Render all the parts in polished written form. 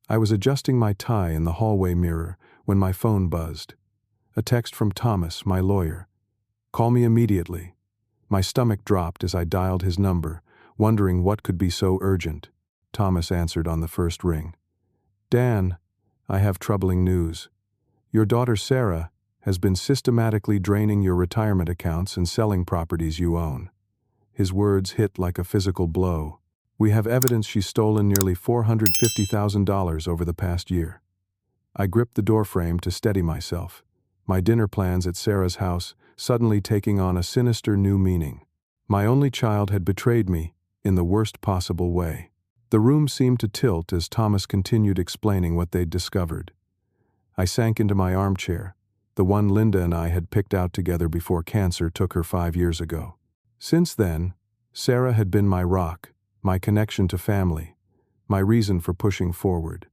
I was adjusting my tie in the hallway mirror when my phone buzzed. A text from Thomas, my lawyer. "Call me immediately." My stomach dropped as I dialed his number, wondering what could be so urgent. Thomas answered on the first ring. "Dan, I have troubling news. Your daughter Sarah has been systematically draining your retirement accounts and selling properties you own." His words hit like a physical blow. "We have evidence she's stolen nearly $450,000 over the past year." I gripped the doorframe to steady myself, my dinner plans at Sarah's house suddenly taking on a sinister new meaning. My only child had betrayed me in the worst possible way. The room seemed to tilt as Thomas continued explaining what they'd discovered. I sank into my armchair, the one Linda and I had picked out together before cancer took her 5 years ago. Since then, Sarah had been my rock, my connection to family, my reason for pushing forward.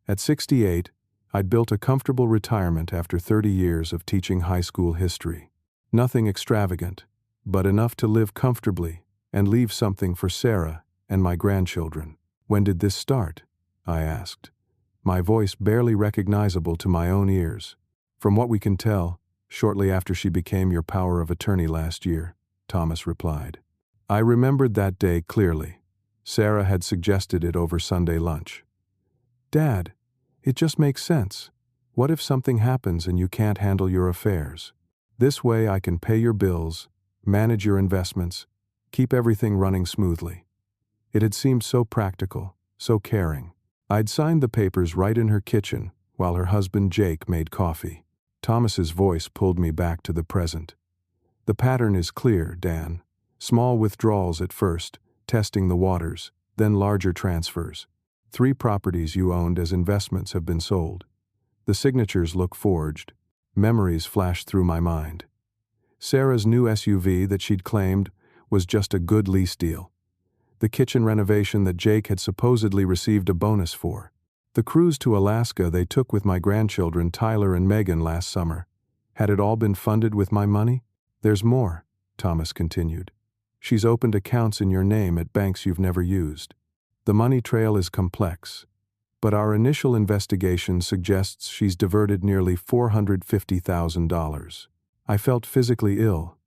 At 68, I'd built a comfortable retirement after 30 years of teaching high school history. Nothing extravagant, but enough to live comfortably and leave something for Sarah and my grandchildren. "When did this start?" I asked, my voice barely recognizable to my own ears. "From what we can tell, shortly after she became your power of attorney last year," Thomas replied. I remembered that day clearly. Sarah had suggested it over Sunday lunch. "Dad, it just makes sense. What if something happens and you can't handle your affairs? This way I can pay your bills, manage your investments, keep everything running smoothly." It had seemed so practical, so caring. I'd signed the papers right in her kitchen while her husband Jake made coffee. Thomas's voice pulled me back to the present. "The pattern is clear, Dan. Small withdrawals at first, testing the waters, then larger transfers. 3 properties you owned as investments have been sold. The signatures look forged. Memories flashed through my mind. Sarah's new SUV that she'd claimed was just a good lease deal. The kitchen renovation that Jake had supposedly received a bonus for. The cruise to Alaska they took with my grandchildren Tyler and Megan last summer. Had it all been funded with my money? "There's more," Thomas continued. "She's opened accounts in your name at banks you've never used. The money trail is complex, but our initial investigation suggests she's diverted nearly $450,000. I felt physically ill.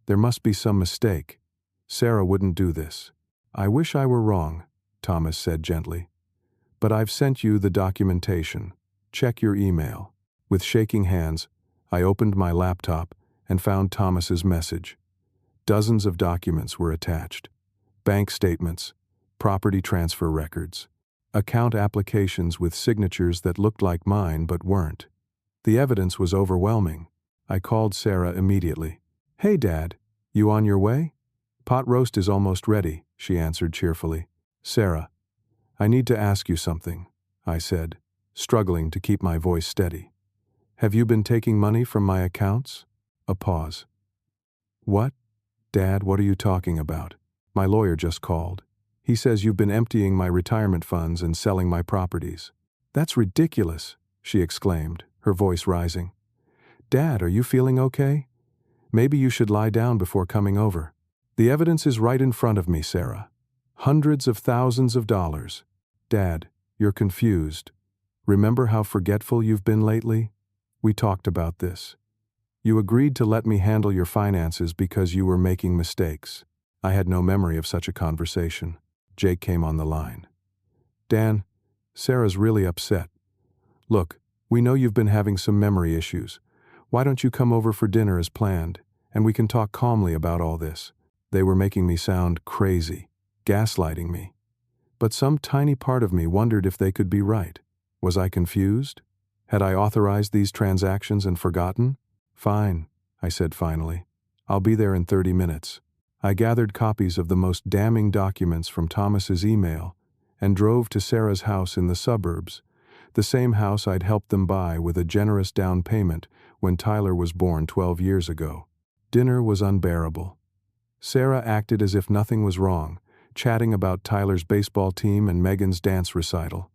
There must be some mistake. Sarah wouldn't do this." "I wish I were wrong," Thomas said gently. "But I've sent you the documentation. Check your email." With shaking hands, I opened my laptop and found Thomas's message. Dozens of documents were attached. Bank statements, property transfer records, account applications with signatures that looked like mine but weren't. The evidence was overwhelming. I called Sarah immediately. "Hey, Dad, you on your way?" "Pot roast is almost ready," she answered cheerfully. "Sarah, I need to ask you something," I said, struggling to keep my voice steady. "Have you been taking money from my accounts?" A pause. "What? Dad, what are you talking about? My lawyer just called. He says you've been emptying my retirement funds and selling my properties." "That's ridiculous," she exclaimed, her voice rising. "Dad, are you feeling okay? Maybe you should lie down before coming over." "The evidence is right in front of me, Sarah. Hundreds of thousands of dollars. Dad, you're confused. Remember how forgetful you've been lately? We talked about this. You agreed to let me handle your finances because you were making mistakes." I had no memory of such a conversation. Jake came on the line. "Dan, Sarah's really upset. Look, we know you've been having some memory issues. Why don't you come over for dinner as planned, and we can talk calmly about all this?" They were making me sound crazy, gaslighting me. But some tiny part of me wondered if they could be right. Was I confused? Had I authorized these transactions and forgotten? "Fine," I said finally. "I'll be there in 30 minutes. I gathered copies of the most damning documents from Thomas's email and drove to Sarah's house in the suburbs, the same house I'd helped them buy with a generous down payment when Tyler was born 12 years ago. Dinner was unbearable. Sarah acted as if nothing was wrong, chatting about Tyler's baseball team and Megan's dance recital.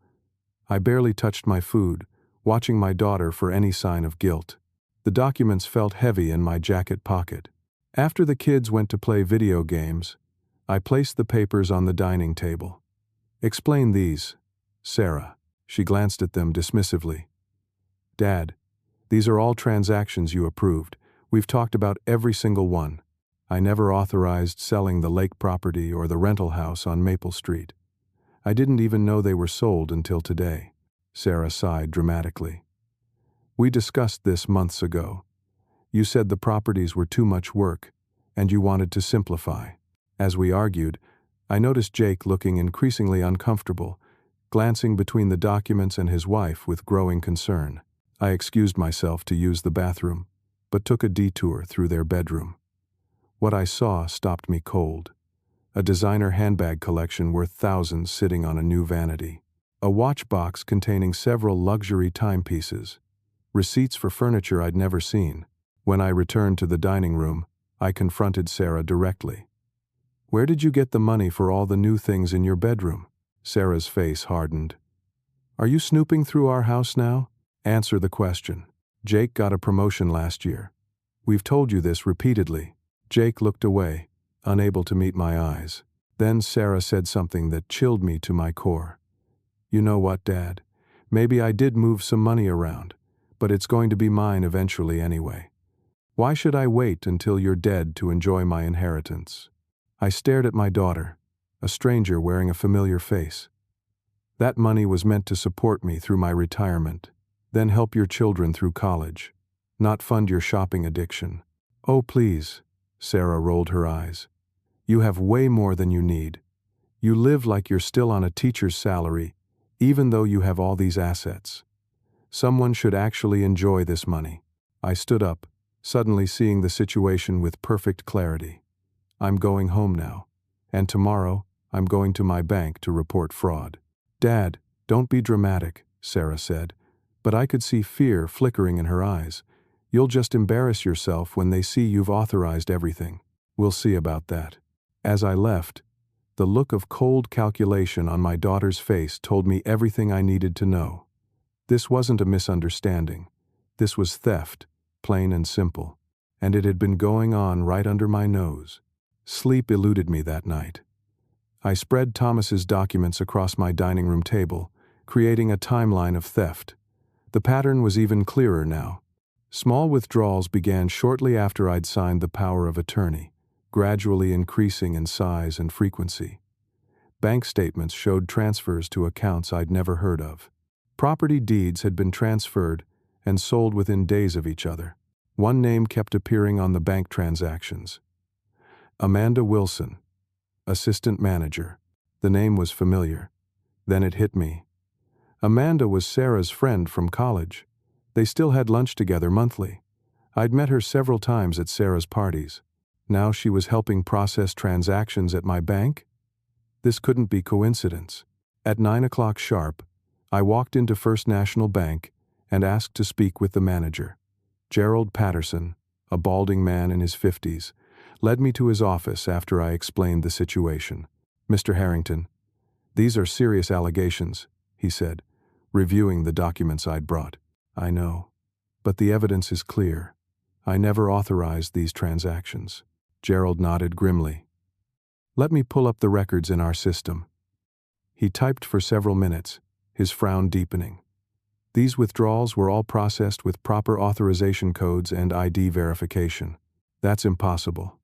I barely touched my food, watching my daughter for any sign of guilt. The documents felt heavy in my jacket pocket. After the kids went to play video games, I placed the papers on the dining table. "Explain these, Sarah." She glanced at them dismissively. Dad, these are all transactions you approved. We've talked about every single one. I never authorized selling the lake property or the rental house on Maple Street. I didn't even know they were sold until today. Sarah sighed dramatically. We discussed this months ago. You said the properties were too much work, and you wanted to simplify. As we argued, I noticed Jake looking increasingly uncomfortable, glancing between the documents and his wife with growing concern. I excused myself to use the bathroom, but took a detour through their bedroom. What I saw stopped me cold. A designer handbag collection worth thousands sitting on a new vanity. A watch box containing several luxury timepieces. Receipts for furniture I'd never seen. When I returned to the dining room, I confronted Sarah directly. Where did you get the money for all the new things in your bedroom? Sarah's face hardened. Are you snooping through our house now? Answer the question. Jake got a promotion last year. We've told you this repeatedly. Jake looked away, unable to meet my eyes. Then Sarah said something that chilled me to my core. You know what, Dad? Maybe I did move some money around, but it's going to be mine eventually anyway. Why should I wait until you're dead to enjoy my inheritance? I stared at my daughter, a stranger wearing a familiar face. That money was meant to support me through my retirement, then help your children through college, not fund your shopping addiction. Oh, please, Sarah rolled her eyes. You have way more than you need. You live like you're still on a teacher's salary, even though you have all these assets. Someone should actually enjoy this money. I stood up, suddenly seeing the situation with perfect clarity. I'm going home now, and tomorrow I'm going to my bank to report fraud. Dad, don't be dramatic, Sarah said, but I could see fear flickering in her eyes. You'll just embarrass yourself when they see you've authorized everything. We'll see about that. As I left, the look of cold calculation on my daughter's face told me everything I needed to know. This wasn't a misunderstanding. This was theft, plain and simple. And it had been going on right under my nose. Sleep eluded me that night. I spread Thomas's documents across my dining room table, creating a timeline of theft. The pattern was even clearer now. Small withdrawals began shortly after I'd signed the power of attorney, gradually increasing in size and frequency. Bank statements showed transfers to accounts I'd never heard of. Property deeds had been transferred and sold within days of each other. One name kept appearing on the bank transactions. Amanda Wilson, assistant manager. The name was familiar. Then it hit me. Amanda was Sarah's friend from college. They still had lunch together monthly. I'd met her several times at Sarah's parties. Now she was helping process transactions at my bank? This couldn't be coincidence. At 9 o'clock sharp, I walked into First National Bank and asked to speak with the manager. Gerald Patterson, a balding man in his 50s, led me to his office after I explained the situation. Mr. Harrington, these are serious allegations, he said, reviewing the documents I'd brought. I know, but the evidence is clear. I never authorized these transactions. Gerald nodded grimly. Let me pull up the records in our system. He typed for several minutes, his frown deepening. These withdrawals were all processed with proper authorization codes and ID verification. That's impossible.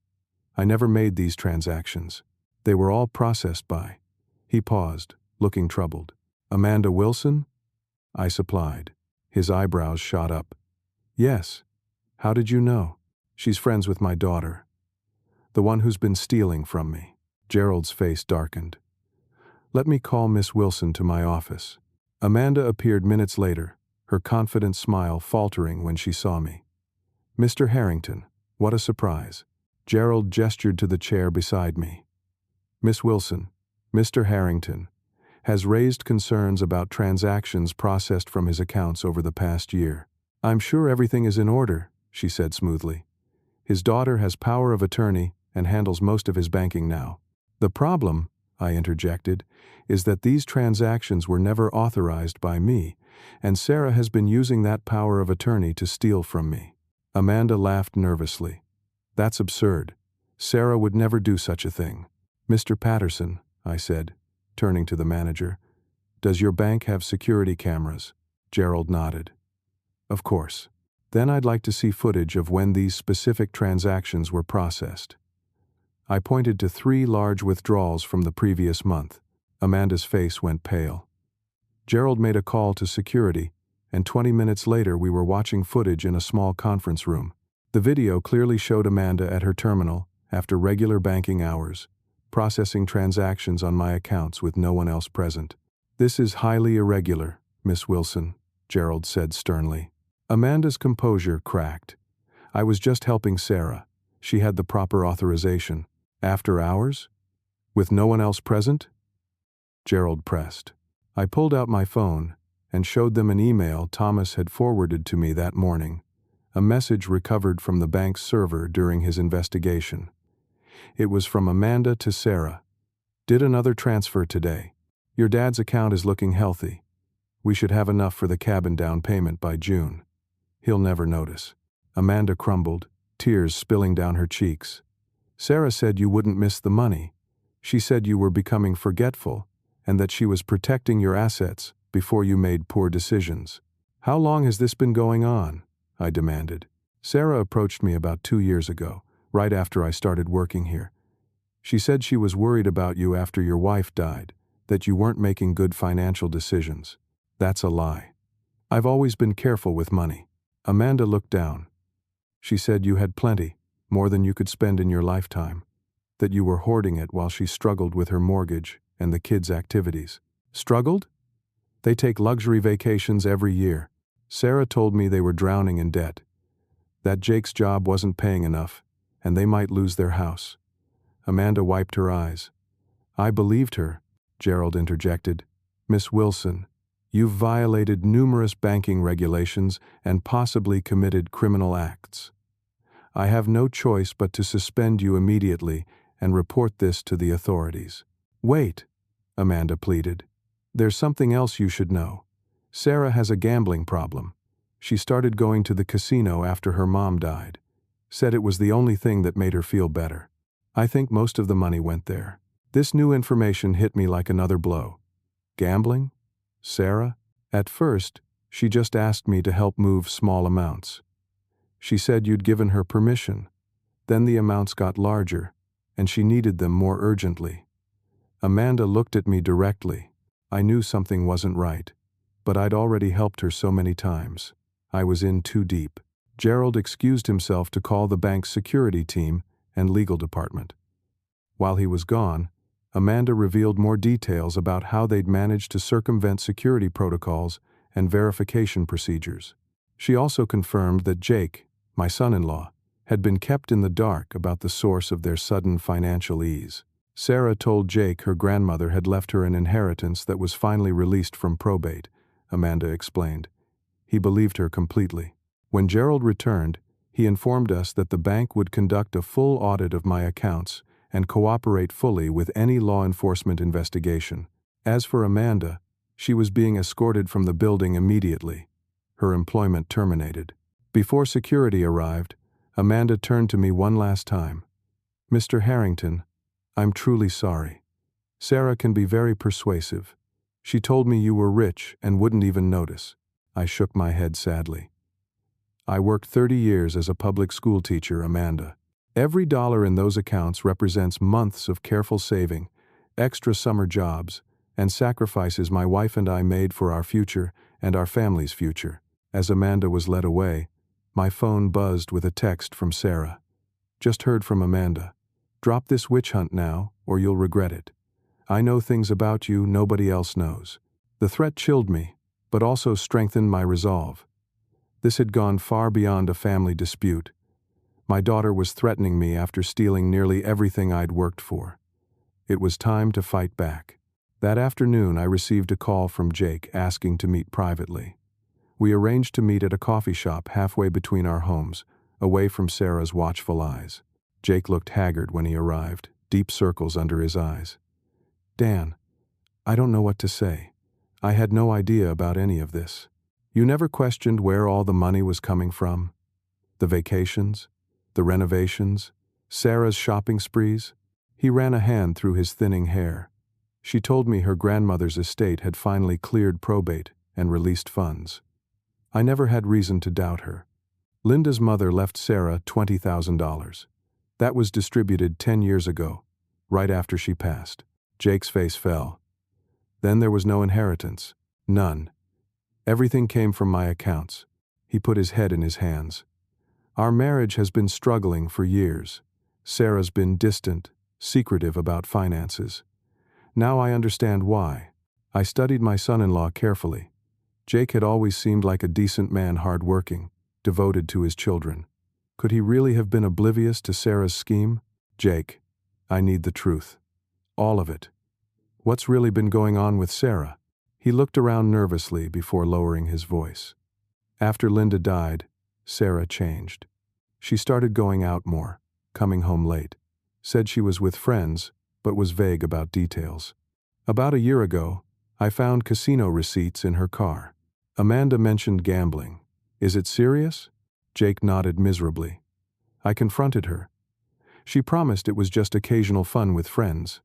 I never made these transactions. They were all processed by. He paused, looking troubled. Amanda Wilson? I supplied. His eyebrows shot up. Yes. How did you know? She's friends with my daughter. The one who's been stealing from me. Gerald's face darkened. Let me call Miss Wilson to my office. Amanda appeared minutes later, her confident smile faltering when she saw me. Mr. Harrington, what a surprise. Gerald gestured to the chair beside me. Miss Wilson, Mr. Harrington, has raised concerns about transactions processed from his accounts over the past year. I'm sure everything is in order, she said smoothly. His daughter has power of attorney and handles most of his banking now. The problem, I interjected, is that these transactions were never authorized by me, and Sarah has been using that power of attorney to steal from me. Amanda laughed nervously. That's absurd. Sarah would never do such a thing. Mr. Patterson, I said, turning to the manager, Does your bank have security cameras? Gerald nodded. Of course. Then I'd like to see footage of when these specific transactions were processed. I pointed to 3 large withdrawals from the previous month. Amanda's face went pale. Gerald made a call to security, and 20 minutes later we were watching footage in a small conference room. The video clearly showed Amanda at her terminal, after regular banking hours, processing transactions on my accounts with no one else present. This is highly irregular, Miss Wilson, Gerald said sternly. Amanda's composure cracked. I was just helping Sarah. She had the proper authorization. After hours? With no one else present? Gerald pressed. I pulled out my phone and showed them an email Thomas had forwarded to me that morning, a message recovered from the bank's server during his investigation. It was from Amanda to Sarah. Did another transfer today. Your dad's account is looking healthy. We should have enough for the cabin down payment by June. He'll never notice. Amanda crumbled, tears spilling down her cheeks. Sarah said you wouldn't miss the money. She said you were becoming forgetful and that she was protecting your assets before you made poor decisions. How long has this been going on? I demanded. Sarah approached me about 2 years ago, right after I started working here. She said she was worried about you after your wife died, that you weren't making good financial decisions. That's a lie. I've always been careful with money. Amanda looked down. She said you had plenty, more than you could spend in your lifetime, that you were hoarding it while she struggled with her mortgage and the kids' activities. Struggled? They take luxury vacations every year. Sarah told me they were drowning in debt, that Jake's job wasn't paying enough, and they might lose their house. Amanda wiped her eyes. I believed her, Gerald interjected. Miss Wilson, you've violated numerous banking regulations and possibly committed criminal acts. I have no choice but to suspend you immediately and report this to the authorities. Wait, Amanda pleaded. There's something else you should know. Sarah has a gambling problem. She started going to the casino after her mom died. Said it was the only thing that made her feel better. I think most of the money went there. This new information hit me like another blow. Gambling? Sarah? At first, she just asked me to help move small amounts. She said you'd given her permission. Then the amounts got larger, and she needed them more urgently. Amanda looked at me directly. I knew something wasn't right, but I'd already helped her so many times. I was in too deep. Gerald excused himself to call the bank's security team and legal department. While he was gone, Amanda revealed more details about how they'd managed to circumvent security protocols and verification procedures. She also confirmed that Jake, my son-in-law, had been kept in the dark about the source of their sudden financial ease. Sarah told Jake her grandmother had left her an inheritance that was finally released from probate, Amanda explained. He believed her completely. When Gerald returned, he informed us that the bank would conduct a full audit of my accounts and cooperate fully with any law enforcement investigation. As for Amanda, she was being escorted from the building immediately, her employment terminated. Before security arrived, Amanda turned to me one last time. Mr. Harrington, I'm truly sorry. Sarah can be very persuasive. She told me you were rich and wouldn't even notice. I shook my head sadly. I worked 30 years as a public school teacher, Amanda. Every dollar in those accounts represents months of careful saving, extra summer jobs, and sacrifices my wife and I made for our future and our family's future. As Amanda was led away, my phone buzzed with a text from Sarah. Just heard from Amanda. Drop this witch hunt now, or you'll regret it. I know things about you nobody else knows. The threat chilled me, but also strengthened my resolve. This had gone far beyond a family dispute. My daughter was threatening me after stealing nearly everything I'd worked for. It was time to fight back. That afternoon, I received a call from Jake asking to meet privately. We arranged to meet at a coffee shop halfway between our homes, away from Sarah's watchful eyes. Jake looked haggard when he arrived, deep circles under his eyes. Dan, I don't know what to say. I had no idea about any of this. You never questioned where all the money was coming from? The vacations? The renovations? Sarah's shopping sprees? He ran a hand through his thinning hair. She told me her grandmother's estate had finally cleared probate and released funds. I never had reason to doubt her. Linda's mother left Sarah $20,000. That was distributed 10 years ago, right after she passed. Jake's face fell. Then there was no inheritance. None. Everything came from my accounts. He put his head in his hands. Our marriage has been struggling for years. Sarah's been distant, secretive about finances. Now I understand why. I studied my son-in-law carefully. Jake had always seemed like a decent man, hard-working, devoted to his children. Could he really have been oblivious to Sarah's scheme? Jake, I need the truth. All of it. What's really been going on with Sarah? He looked around nervously before lowering his voice. After Linda died, Sarah changed. She started going out more, coming home late. Said she was with friends, but was vague about details. About a year ago, I found casino receipts in her car. Amanda mentioned gambling. Is it serious? Jake nodded miserably. I confronted her. She promised it was just occasional fun with friends.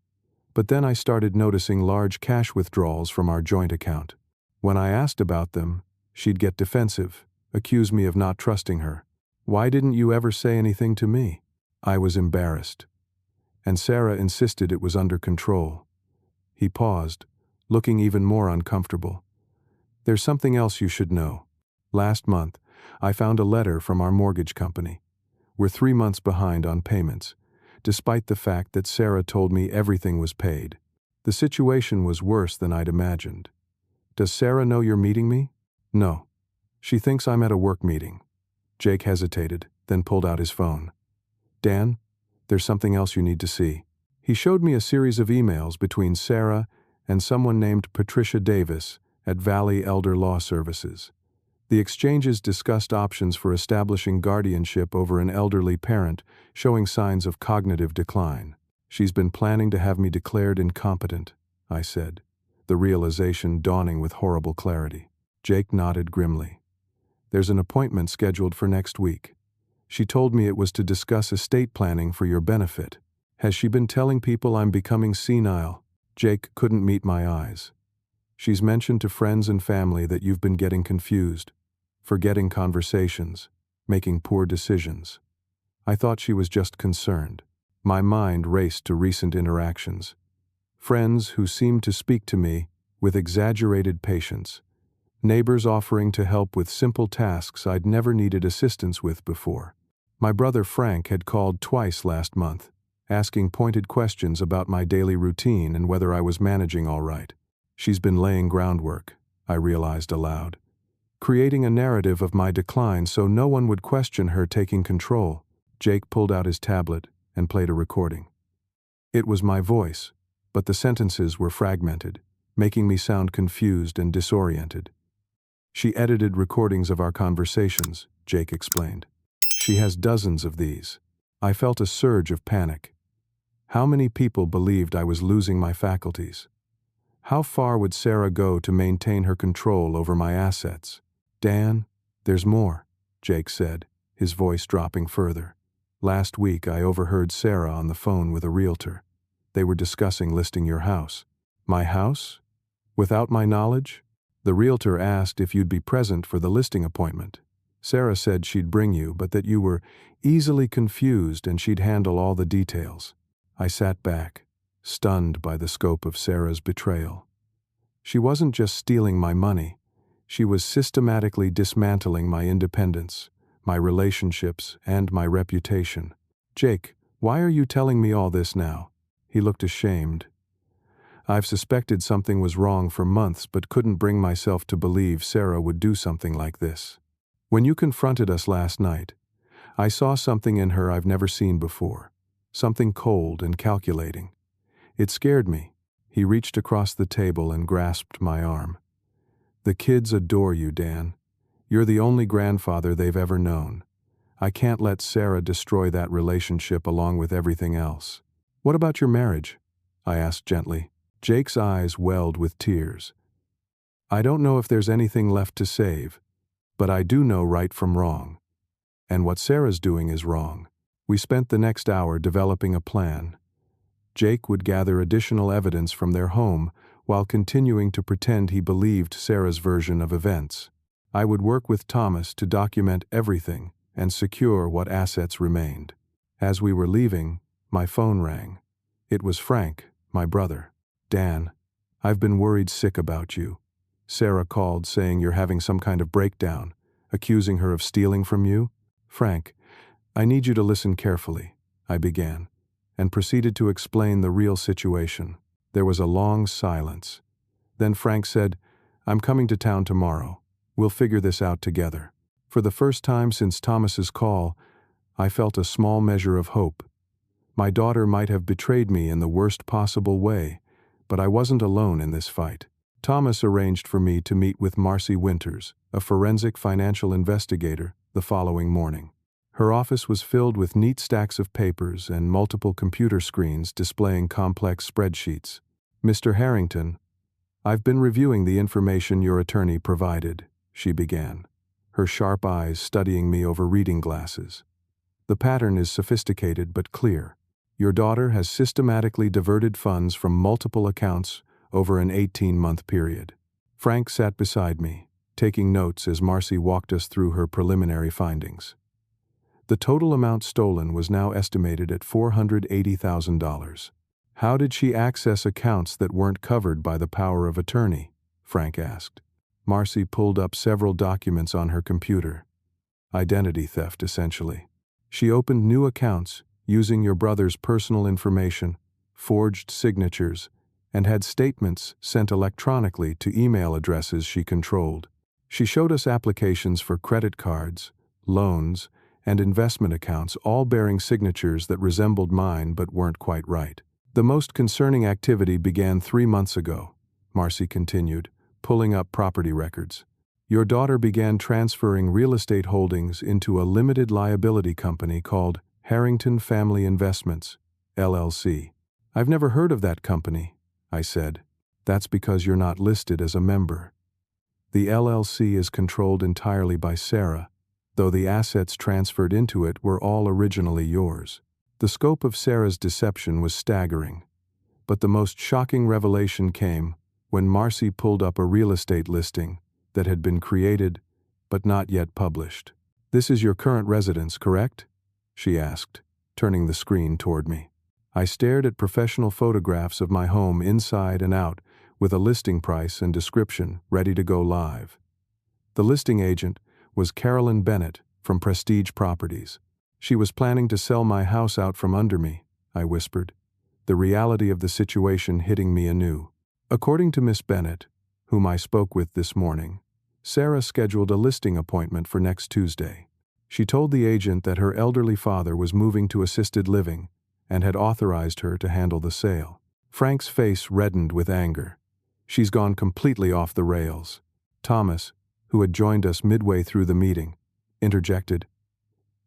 But then I started noticing large cash withdrawals from our joint account. When I asked about them, she'd get defensive, accuse me of not trusting her. Why didn't you ever say anything to me? I was embarrassed. And Sarah insisted it was under control. He paused, looking even more uncomfortable. There's something else you should know. Last month, I found a letter from our mortgage company. We're 3 months behind on payments, despite the fact that Sarah told me everything was paid. The situation was worse than I'd imagined. Does Sarah know you're meeting me? No. She thinks I'm at a work meeting. Jake hesitated, then pulled out his phone. Dan, there's something else you need to see. He showed me a series of emails between Sarah and someone named Patricia Davis at Valley Elder Law Services. The exchanges discussed options for establishing guardianship over an elderly parent showing signs of cognitive decline. She's been planning to have me declared incompetent, I said, the realization dawning with horrible clarity. Jake nodded grimly. There's an appointment scheduled for next week. She told me it was to discuss estate planning for your benefit. Has she been telling people I'm becoming senile? Jake couldn't meet my eyes. She's mentioned to friends and family that you've been getting confused, forgetting conversations, making poor decisions. I thought she was just concerned. My mind raced to recent interactions. Friends who seemed to speak to me with exaggerated patience. Neighbors offering to help with simple tasks I'd never needed assistance with before. My brother Frank had called twice last month, asking pointed questions about my daily routine and whether I was managing all right. She's been laying groundwork, I realized aloud. Creating a narrative of my decline so no one would question her taking control. Jake pulled out his tablet and played a recording. It was my voice, but the sentences were fragmented, making me sound confused and disoriented. She edited recordings of our conversations, Jake explained. She has dozens of these. I felt a surge of panic. How many people believed I was losing my faculties? How far would Sarah go to maintain her control over my assets? Dan, there's more, Jake said, his voice dropping further. Last week I overheard Sarah on the phone with a realtor. They were discussing listing your house. My house? Without my knowledge? The realtor asked if you'd be present for the listing appointment. Sarah said she'd bring you, but that you were easily confused and she'd handle all the details. I sat back, stunned by the scope of Sarah's betrayal. She wasn't just stealing my money. She was systematically dismantling my independence, my relationships, and my reputation. Jake, why are you telling me all this now? He looked ashamed. I've suspected something was wrong for months but couldn't bring myself to believe Sarah would do something like this. When you confronted us last night, I saw something in her I've never seen before, something cold and calculating. It scared me. He reached across the table and grasped my arm. The kids adore you, Dan. You're the only grandfather they've ever known. I can't let Sarah destroy that relationship along with everything else. What about your marriage? I asked gently. Jake's eyes welled with tears. I don't know if there's anything left to save, but I do know right from wrong. And what Sarah's doing is wrong. We spent the next hour developing a plan. Jake would gather additional evidence from their home while continuing to pretend he believed Sarah's version of events. I would work with Thomas to document everything and secure what assets remained. As we were leaving, my phone rang. It was Frank, my brother. "Dan, I've been worried sick about you." Sarah called saying you're having some kind of breakdown, accusing her of stealing from you. "Frank, I need you to listen carefully," I began, and proceeded to explain the real situation. There was a long silence. Then Frank said, "I'm coming to town tomorrow. We'll figure this out together." For the first time since Thomas's call, I felt a small measure of hope. My daughter might have betrayed me in the worst possible way, but I wasn't alone in this fight. Thomas arranged for me to meet with Marcy Winters, a forensic financial investigator, the following morning. Her office was filled with neat stacks of papers and multiple computer screens displaying complex spreadsheets. "Mr. Harrington, I've been reviewing the information your attorney provided," she began, her sharp eyes studying me over reading glasses. "The pattern is sophisticated but clear. Your daughter has systematically diverted funds from multiple accounts over an 18-month period." Frank sat beside me, taking notes as Marcy walked us through her preliminary findings. The total amount stolen was now estimated at $480,000. "How did she access accounts that weren't covered by the power of attorney?" Frank asked. Marcy pulled up several documents on her computer. Identity theft, essentially. "She opened new accounts using your brother's personal information, forged signatures, and had statements sent electronically to email addresses she controlled. She showed us applications for credit cards, loans, and investment accounts, all bearing signatures that resembled mine but weren't quite right. The most concerning activity began 3 months ago," Marcy continued, pulling up property records. "Your daughter began transferring real estate holdings into a limited liability company called Harrington Family Investments, LLC. "I've never heard of that company," I said. "That's because you're not listed as a member. The LLC is controlled entirely by Sarah, though the assets transferred into it were all originally yours." The scope of Sarah's deception was staggering, but the most shocking revelation came when Marcy pulled up a real estate listing that had been created but not yet published. "This is your current residence, correct?" she asked, turning the screen toward me. I stared at professional photographs of my home inside and out, with a listing price and description ready to go live. The listing agent was Carolyn Bennett from Prestige Properties. "She was planning to sell my house out from under me," I whispered, the reality of the situation hitting me anew. According to Miss Bennett, whom I spoke with this morning, Sarah scheduled a listing appointment for next Tuesday. She told the agent that her elderly father was moving to assisted living and had authorized her to handle the sale. Frank's face reddened with anger. "She's gone completely off the rails." Thomas, who had joined us midway through the meeting, interjected,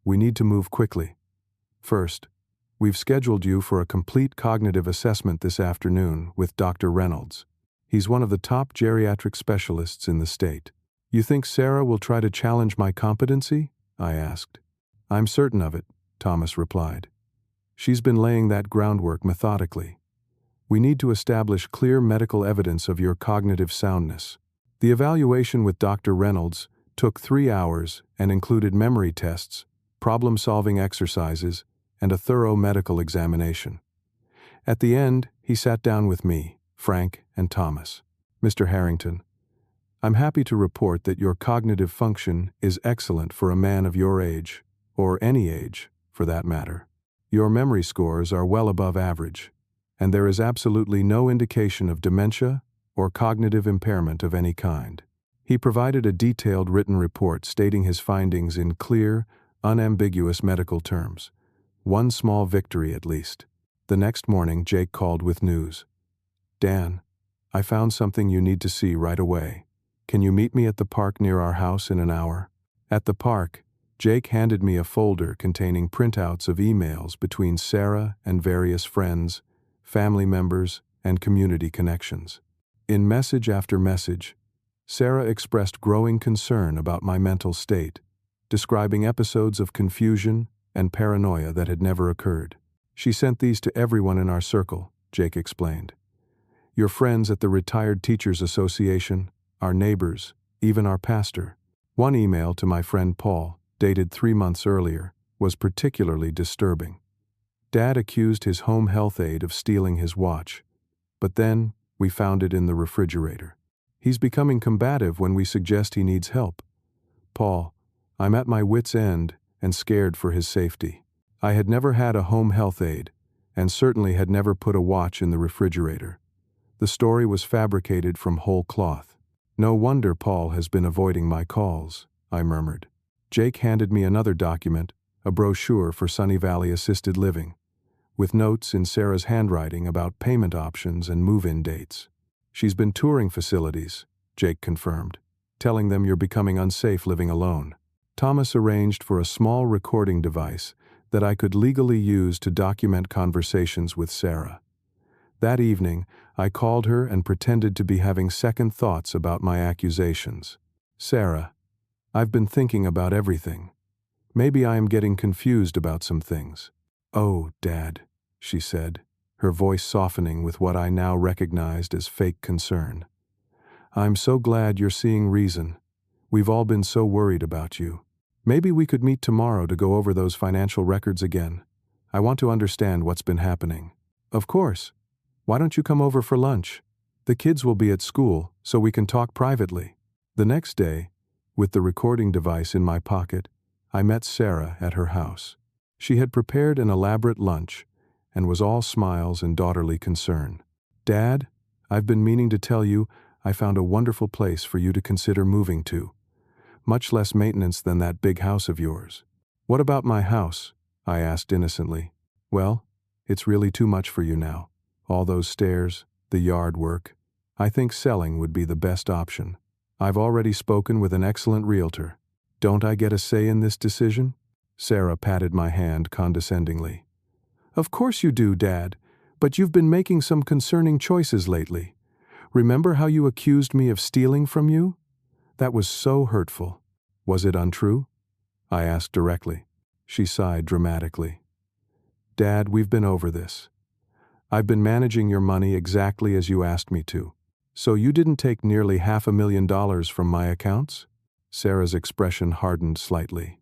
"We need to move quickly. First, we've scheduled you for a complete cognitive assessment this afternoon with Dr. Reynolds. He's one of the top geriatric specialists in the state." "You think Sarah will try to challenge my competency?" I asked. "I'm certain of it," Thomas replied. "She's been laying that groundwork methodically. We need to establish clear medical evidence of your cognitive soundness." The evaluation with Dr. Reynolds took 3 hours and included memory tests, problem-solving exercises, and a thorough medical examination. At the end, he sat down with me, Frank, and Thomas. "Mr. Harrington, I'm happy to report that your cognitive function is excellent for a man of your age, or any age, for that matter. Your memory scores are well above average, and there is absolutely no indication of dementia or cognitive impairment of any kind." He provided a detailed written report stating his findings in clear, unambiguous medical terms. One small victory at least. The next morning, Jake called with news. "Dan, I found something you need to see right away. Can you meet me at the park near our house in an hour?" At the park, Jake handed me a folder containing printouts of emails between Sarah and various friends, family members, and community connections. In message after message, Sarah expressed growing concern about my mental state, describing episodes of confusion and paranoia that had never occurred. She sent these to everyone in our circle, Jake explained. Your friends at the Retired Teachers Association, our neighbors, even our pastor. One email to my friend Paul, dated 3 months earlier, was particularly disturbing. Dad accused his home health aide of stealing his watch, but then we found it in the refrigerator. He's becoming combative when we suggest he needs help. Paul, I'm at my wit's end and scared for his safety. I had never had a home health aide, and certainly had never put a watch in the refrigerator. The story was fabricated from whole cloth. No wonder Paul has been avoiding my calls, I murmured. Jake handed me another document, a brochure for Sunny Valley Assisted Living, with notes in Sarah's handwriting about payment options and move-in dates. She's been touring facilities, Jake confirmed, telling them you're becoming unsafe living alone. Thomas arranged for a small recording device that I could legally use to document conversations with Sarah. That evening, I called her and pretended to be having second thoughts about my accusations. Sarah, I've been thinking about everything. Maybe I am getting confused about some things. Oh, Dad, she said, her voice softening with what I now recognized as fake concern. I'm so glad you're seeing reason. We've all been so worried about you. Maybe we could meet tomorrow to go over those financial records again. I want to understand what's been happening. Of course. Why don't you come over for lunch? The kids will be at school, so we can talk privately. The next day, with the recording device in my pocket, I met Sarah at her house. She had prepared an elaborate lunch and was all smiles and daughterly concern. Dad, I've been meaning to tell you I found a wonderful place for you to consider moving to. Much less maintenance than that big house of yours. What about my house? I asked innocently. Well, it's really too much for you now. All those stairs, the yard work. I think selling would be the best option. I've already spoken with an excellent realtor. Don't I get a say in this decision? Sarah patted my hand condescendingly. Of course you do, Dad, but you've been making some concerning choices lately. Remember how you accused me of stealing from you? That was so hurtful. Was it untrue? I asked directly. She sighed dramatically. Dad, we've been over this. I've been managing your money exactly as you asked me to. So you didn't take nearly $500,000 from my accounts? Sarah's expression hardened slightly.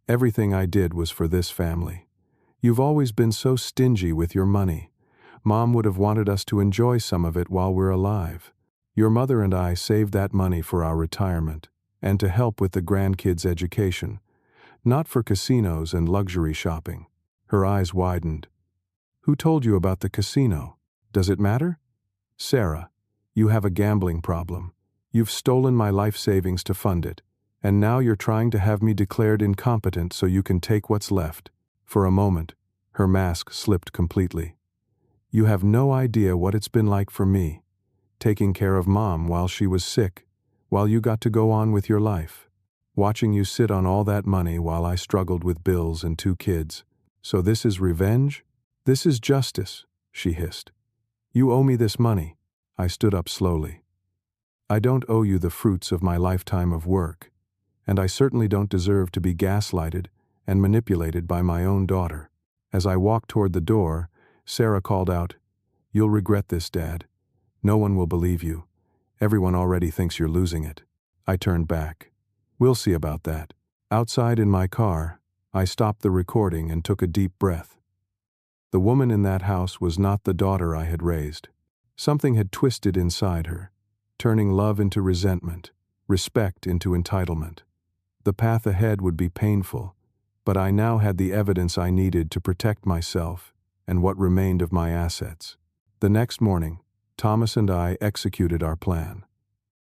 Everything I did was for this family. You've always been so stingy with your money. Mom would have wanted us to enjoy some of it while we're alive. Your mother and I saved that money for our retirement and to help with the grandkids' education, not for casinos and luxury shopping. Her eyes widened. Who told you about the casino? Does it matter? Sarah, you have a gambling problem. You've stolen my life savings to fund it, and now you're trying to have me declared incompetent so you can take what's left. For a moment, her mask slipped completely. You have no idea what it's been like for me, taking care of Mom while she was sick, while you got to go on with your life. Watching you sit on all that money while I struggled with bills and 2 kids. So this is revenge? This is justice, she hissed. You owe me this money. I stood up slowly. I don't owe you the fruits of my lifetime of work, and I certainly don't deserve to be gaslighted and manipulated by my own daughter. As I walked toward the door, Sarah called out, You'll regret this, Dad. No one will believe you. Everyone already thinks you're losing it. I turned back. We'll see about that. Outside in my car, I stopped the recording and took a deep breath. The woman in that house was not the daughter I had raised. Something had twisted inside her, turning love into resentment, respect into entitlement. The path ahead would be painful, but I now had the evidence I needed to protect myself and what remained of my assets. The next morning, Thomas and I executed our plan.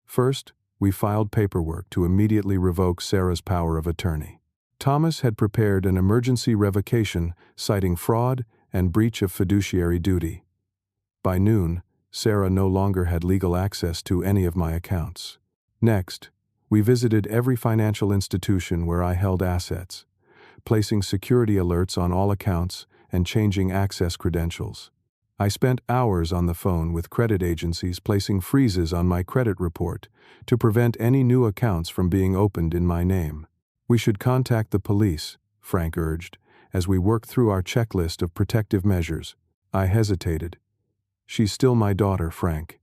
First, we filed paperwork to immediately revoke Sarah's power of attorney. Thomas had prepared an emergency revocation citing fraud and breach of fiduciary duty. By noon, Sarah no longer had legal access to any of my accounts. Next, we visited every financial institution where I held assets, placing security alerts on all accounts and changing access credentials. I spent hours on the phone with credit agencies placing freezes on my credit report to prevent any new accounts from being opened in my name. We should contact the police, Frank urged, as we worked through our checklist of protective measures. I hesitated. She's still my daughter, Frank,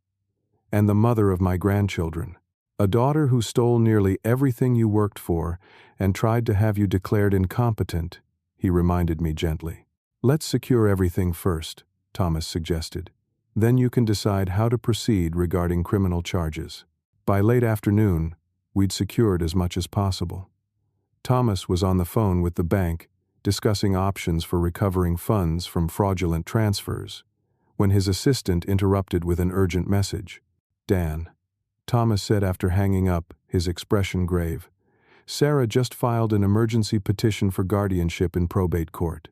and the mother of my grandchildren. A daughter who stole nearly everything you worked for and tried to have you declared incompetent, he reminded me gently. Let's secure everything first, Thomas suggested. Then you can decide how to proceed regarding criminal charges. By late afternoon, we'd secured as much as possible. Thomas was on the phone with the bank, discussing options for recovering funds from fraudulent transfers, when his assistant interrupted with an urgent message. Dan, Thomas said after hanging up, his expression grave. Sarah just filed an emergency petition for guardianship in probate court.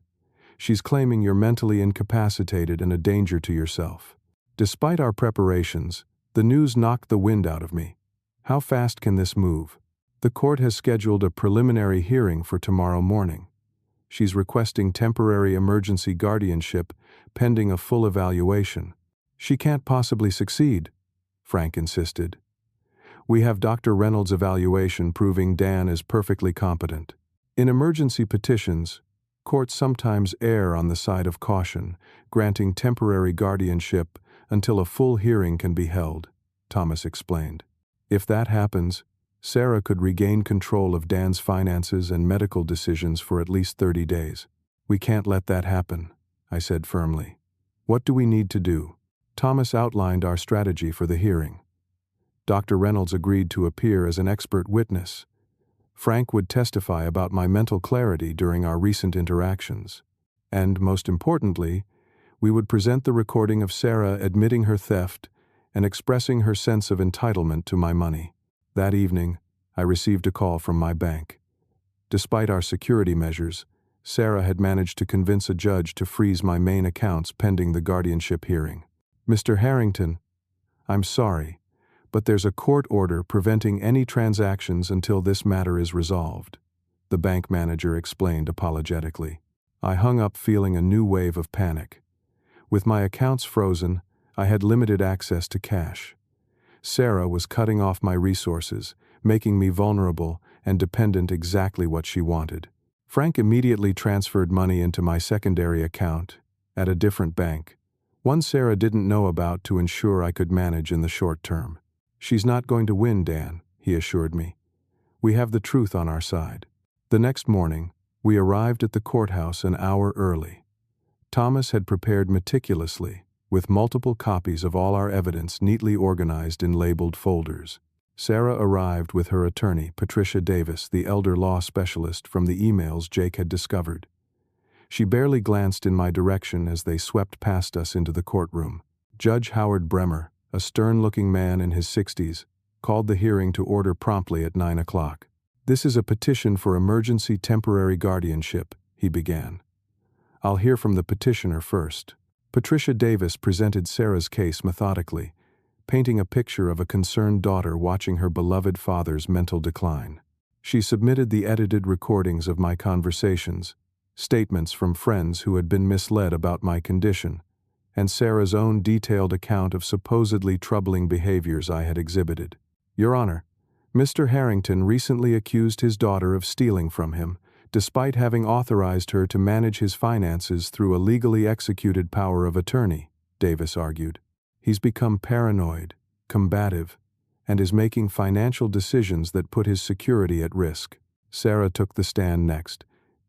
She's claiming you're mentally incapacitated and a danger to yourself. Despite our preparations, the news knocked the wind out of me. How fast can this move? The court has scheduled a preliminary hearing for tomorrow morning. She's requesting temporary emergency guardianship pending a full evaluation. She can't possibly succeed, Frank insisted. We have Dr. Reynolds' evaluation proving Dan is perfectly competent. In emergency petitions, courts sometimes err on the side of caution, granting temporary guardianship until a full hearing can be held, Thomas explained. If that happens, Sarah could regain control of Dan's finances and medical decisions for at least 30 days. We can't let that happen, I said firmly. What do we need to do? Thomas outlined our strategy for the hearing. Dr. Reynolds agreed to appear as an expert witness. Frank would testify about my mental clarity during our recent interactions. And, most importantly, we would present the recording of Sarah admitting her theft and expressing her sense of entitlement to my money. That evening, I received a call from my bank. Despite our security measures, Sarah had managed to convince a judge to freeze my main accounts pending the guardianship hearing. Mr. Harrington, I'm sorry, but there's a court order preventing any transactions until this matter is resolved, the bank manager explained apologetically. I hung up feeling a new wave of panic. With my accounts frozen, I had limited access to cash. Sarah was cutting off my resources, making me vulnerable and dependent exactly what she wanted. Frank immediately transferred money into my secondary account at a different bank, one Sarah didn't know about, to ensure I could manage in the short term. She's not going to win, Dan, he assured me. We have the truth on our side. The next morning, we arrived at the courthouse an hour early. Thomas had prepared meticulously, with multiple copies of all our evidence neatly organized in labeled folders. Sarah arrived with her attorney, Patricia Davis, the elder law specialist from the emails Jake had discovered. She barely glanced in my direction as they swept past us into the courtroom. Judge Howard Bremer, a stern-looking man in his 60s, called the hearing to order promptly at 9 o'clock. This is a petition for emergency temporary guardianship, he began. I'll hear from the petitioner first. Patricia Davis presented Sarah's case methodically, painting a picture of a concerned daughter watching her beloved father's mental decline. She submitted the edited recordings of my conversations, statements from friends who had been misled about my condition, and Sarah's own detailed account of supposedly troubling behaviors I had exhibited. Your Honor, Mr. Harrington recently accused his daughter of stealing from him, despite having authorized her to manage his finances through a legally executed power of attorney, Davis argued. He's become paranoid, combative, and is making financial decisions that put his security at risk. Sarah took the stand next,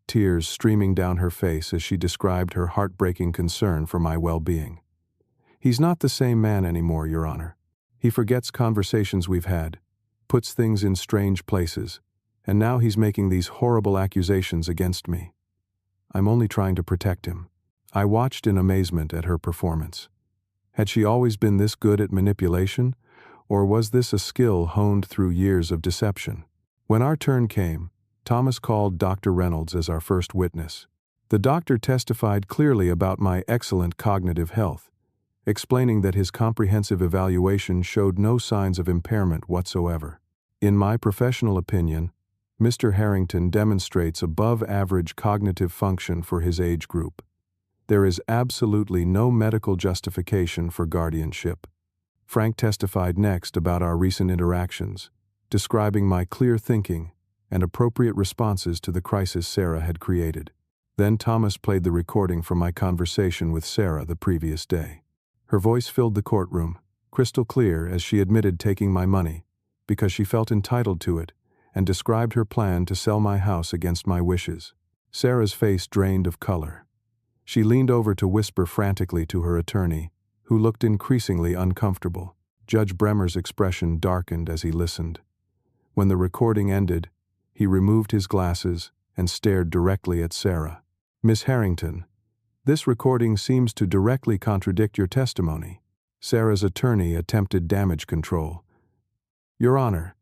tears streaming down her face as she described her heartbreaking concern for my well-being. He's not the same man anymore, Your Honor. He forgets conversations we've had, puts things in strange places, and now he's making these horrible accusations against me. I'm only trying to protect him. I watched in amazement at her performance. Had she always been this good at manipulation, or was this a skill honed through years of deception? When our turn came, Thomas called Dr. Reynolds as our first witness. The doctor testified clearly about my excellent cognitive health, explaining that his comprehensive evaluation showed no signs of impairment whatsoever. In my professional opinion, Mr. Harrington demonstrates above-average cognitive function for his age group. There is absolutely no medical justification for guardianship. Frank testified next about our recent interactions, describing my clear thinking and appropriate responses to the crisis Sarah had created. Then Thomas played the recording from my conversation with Sarah the previous day. Her voice filled the courtroom, crystal clear as she admitted taking my money, because she felt entitled to it, and described her plan to sell my house against my wishes. Sarah's face drained of color. She leaned over to whisper frantically to her attorney, who looked increasingly uncomfortable. Judge Bremer's expression darkened as he listened. When the recording ended, he removed his glasses and stared directly at Sarah. "Miss Harrington, this recording seems to directly contradict your testimony." Sarah's attorney attempted damage control. "Your Honor,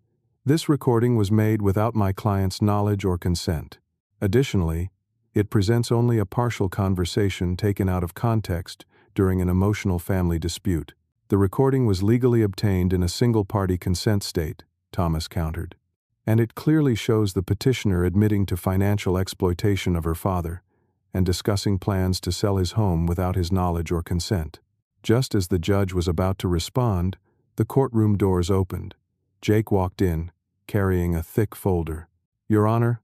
this recording was made without my client's knowledge or consent. Additionally, it presents only a partial conversation taken out of context during an emotional family dispute. The recording was legally obtained in a single-party consent state," Thomas countered. "And it clearly shows the petitioner admitting to financial exploitation of her father and discussing plans to sell his home without his knowledge or consent." Just as the judge was about to respond, the courtroom doors opened. Jake walked in, carrying a thick folder. "Your Honor,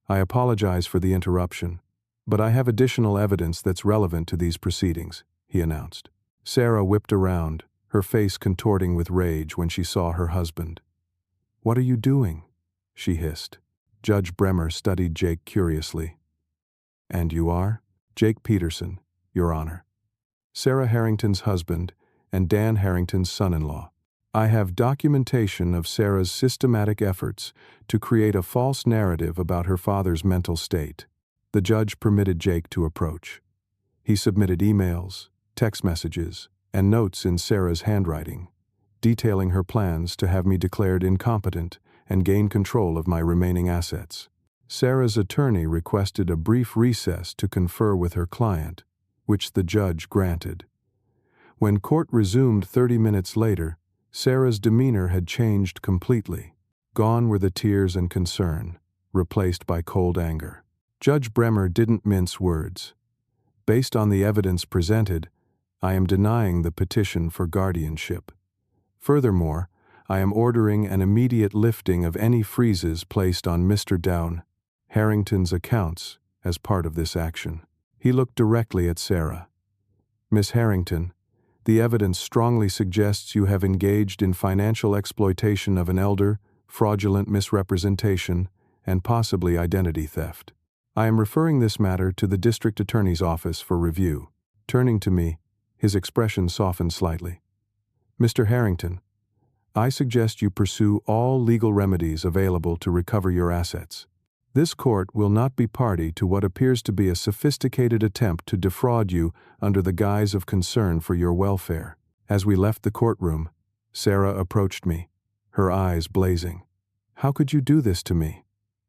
I apologize for the interruption, but I have additional evidence that's relevant to these proceedings," he announced. Sarah whipped around, her face contorting with rage when she saw her husband. "What are you doing?" she hissed. Judge Bremer studied Jake curiously. "And you are?" "Jake Peterson, Your Honor. Sarah Harrington's husband and Dan Harrington's son-in-law. I have documentation of Sarah's systematic efforts to create a false narrative about her father's mental state." The judge permitted Jake to approach. He submitted emails, text messages, and notes in Sarah's handwriting, detailing her plans to have me declared incompetent and gain control of my remaining assets. Sarah's attorney requested a brief recess to confer with her client, which the judge granted. When court resumed 30 minutes later, Sarah's demeanor had changed completely. Gone were the tears and concern, replaced by cold anger. Judge Bremer didn't mince words. "Based on the evidence presented, I am denying the petition for guardianship. Furthermore, I am ordering an immediate lifting of any freezes placed on Mr. Down Harrington's accounts as part of this action." He looked directly at Sarah. "Miss Harrington, the evidence strongly suggests you have engaged in financial exploitation of an elder, fraudulent misrepresentation, and possibly identity theft. I am referring this matter to the district attorney's office for review." Turning to me, his expression softened slightly. "Mr. Harrington, I suggest you pursue all legal remedies available to recover your assets. This court will not be party to what appears to be a sophisticated attempt to defraud you under the guise of concern for your welfare." As we left the courtroom, Sarah approached me, her eyes blazing. "How could you do this to me?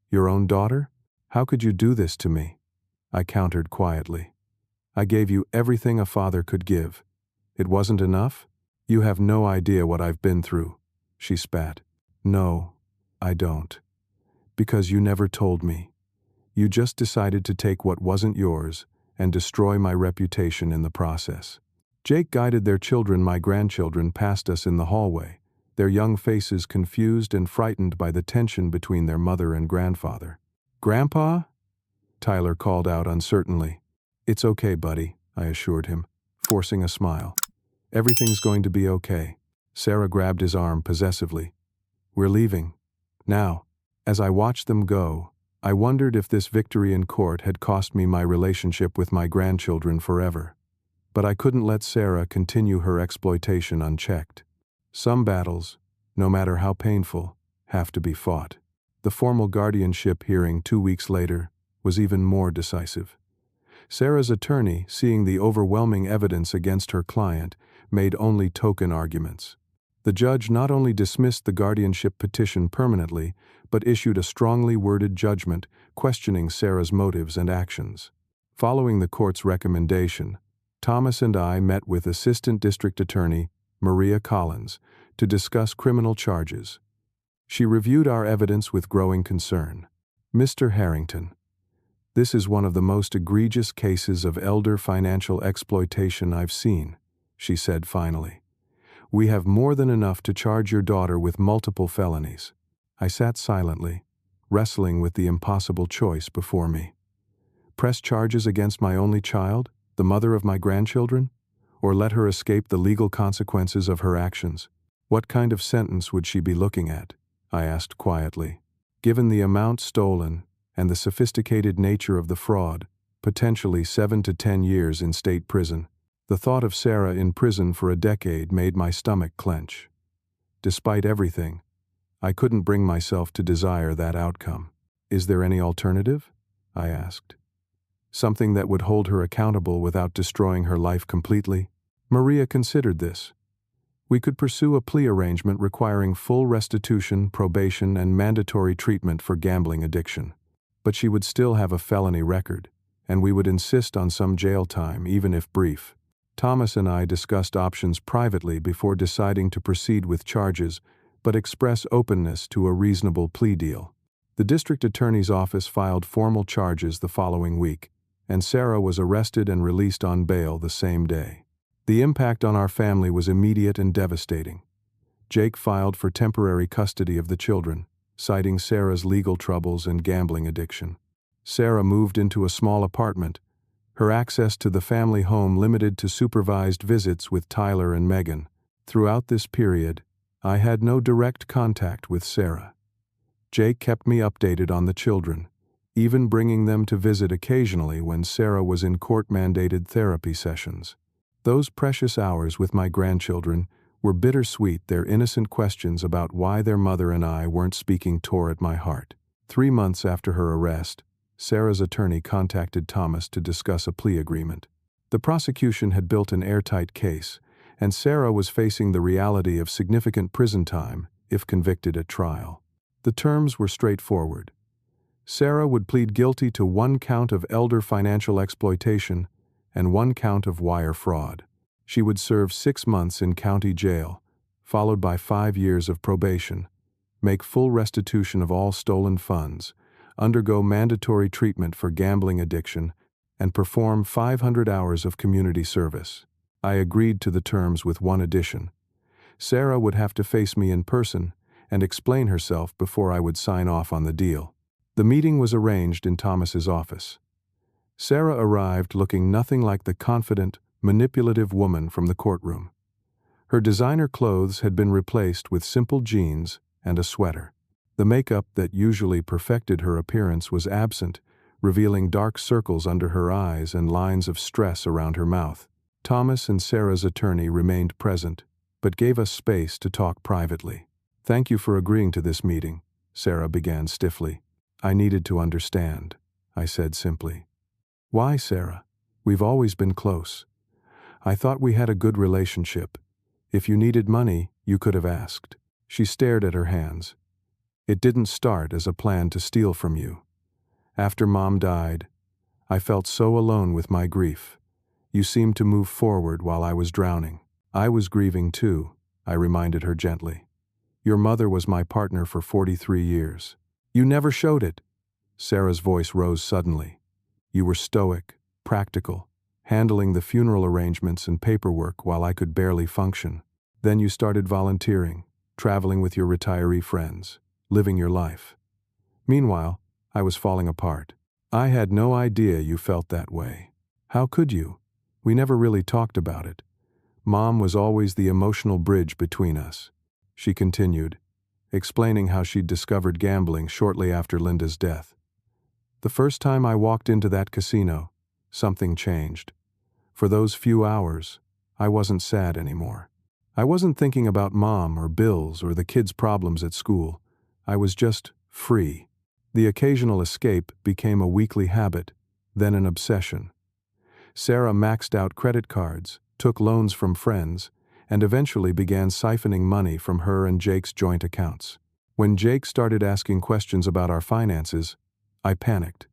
Your own daughter? How could you do this to me?" I countered quietly. "I gave you everything a father could give. It wasn't enough? You have no idea what I've been through," she spat. "No, I don't. Because you never told me. You just decided to take what wasn't yours and destroy my reputation in the process." Jake guided their children, my grandchildren, past us in the hallway, their young faces confused and frightened by the tension between their mother and grandfather. "Grandpa?" Tyler called out uncertainly. "It's okay, buddy," I assured him, forcing a smile. "Everything's going to be okay." Sarah grabbed his arm possessively. "We're leaving. Now." As I watched them go, I wondered if this victory in court had cost me my relationship with my grandchildren forever. But I couldn't let Sarah continue her exploitation unchecked. Some battles, no matter how painful, have to be fought. The formal guardianship hearing 2 weeks later was even more decisive. Sarah's attorney, seeing the overwhelming evidence against her client, made only token arguments. The judge not only dismissed the guardianship petition permanently, but issued a strongly worded judgment questioning Sarah's motives and actions. Following the court's recommendation, Thomas and I met with Assistant District Attorney Maria Collins to discuss criminal charges. She reviewed our evidence with growing concern. "Mr. Harrington, this is one of the most egregious cases of elder financial exploitation I've seen," she said finally. "We have more than enough to charge your daughter with multiple felonies." I sat silently, wrestling with the impossible choice before me. Press charges against my only child, the mother of my grandchildren? Or let her escape the legal consequences of her actions? What kind of sentence would she be looking at? I asked quietly. Given the amount stolen and the sophisticated nature of the fraud, potentially 7 to 10 years in state prison. The thought of Sarah in prison for a decade made my stomach clench. Despite everything, I couldn't bring myself to desire that outcome. Is there any alternative? I asked. Something that would hold her accountable without destroying her life completely? Maria considered this. We could pursue a plea arrangement requiring full restitution, probation, and mandatory treatment for gambling addiction. But she would still have a felony record, and we would insist on some jail time, even if brief. Thomas and I discussed options privately before deciding to proceed with charges, but express openness to a reasonable plea deal. The district attorney's office filed formal charges the following week, and Sarah was arrested and released on bail the same day. The impact on our family was immediate and devastating. Jake filed for temporary custody of the children, citing Sarah's legal troubles and gambling addiction. Sarah moved into a small apartment, her access to the family home limited to supervised visits with Tyler and Megan. Throughout this period, I had no direct contact with Sarah. Jake kept me updated on the children, even bringing them to visit occasionally when Sarah was in court-mandated therapy sessions. Those precious hours with my grandchildren were bittersweet. Their innocent questions about why their mother and I weren't speaking tore at my heart. 3 months after her arrest, Sarah's attorney contacted Thomas to discuss a plea agreement. The prosecution had built an airtight case, and Sarah was facing the reality of significant prison time if convicted at trial. The terms were straightforward. Sarah would plead guilty to 1 count of elder financial exploitation and 1 count of wire fraud. She would serve 6 months in county jail, followed by 5 years of probation, make full restitution of all stolen funds, undergo mandatory treatment for gambling addiction, and perform 500 hours of community service. I agreed to the terms with one addition. Sarah would have to face me in person and explain herself before I would sign off on the deal. The meeting was arranged in Thomas's office. Sarah arrived looking nothing like the confident, manipulative woman from the courtroom. Her designer clothes had been replaced with simple jeans and a sweater. The makeup that usually perfected her appearance was absent, revealing dark circles under her eyes and lines of stress around her mouth. Thomas and Sarah's attorney remained present, but gave us space to talk privately. "Thank you for agreeing to this meeting," Sarah began stiffly. "I needed to understand," I said simply. "Why, Sarah? We've always been close. I thought we had a good relationship. If you needed money, you could have asked." She stared at her hands. "It didn't start as a plan to steal from you. After Mom died, I felt so alone with my grief. You seemed to move forward while I was drowning. I was grieving too," I reminded her gently. "Your mother was my partner for 43 years. You never showed it." Sarah's voice rose suddenly. "You were stoic, practical, handling the funeral arrangements and paperwork while I could barely function. Then you started volunteering, traveling with your retiree friends, living your life. Meanwhile, I was falling apart. I had no idea you felt that way. How could you? We never really talked about it. Mom was always the emotional bridge between us," she continued, explaining how she'd discovered gambling shortly after Linda's death. "The first time I walked into that casino, something changed. For those few hours, I wasn't sad anymore. I wasn't thinking about Mom or bills or the kids' problems at school. I was just free. The occasional escape became a weekly habit, then an obsession. Sarah maxed out credit cards, took loans from friends, and eventually began siphoning money from her and Jake's joint accounts. When Jake started asking questions about our finances, I panicked.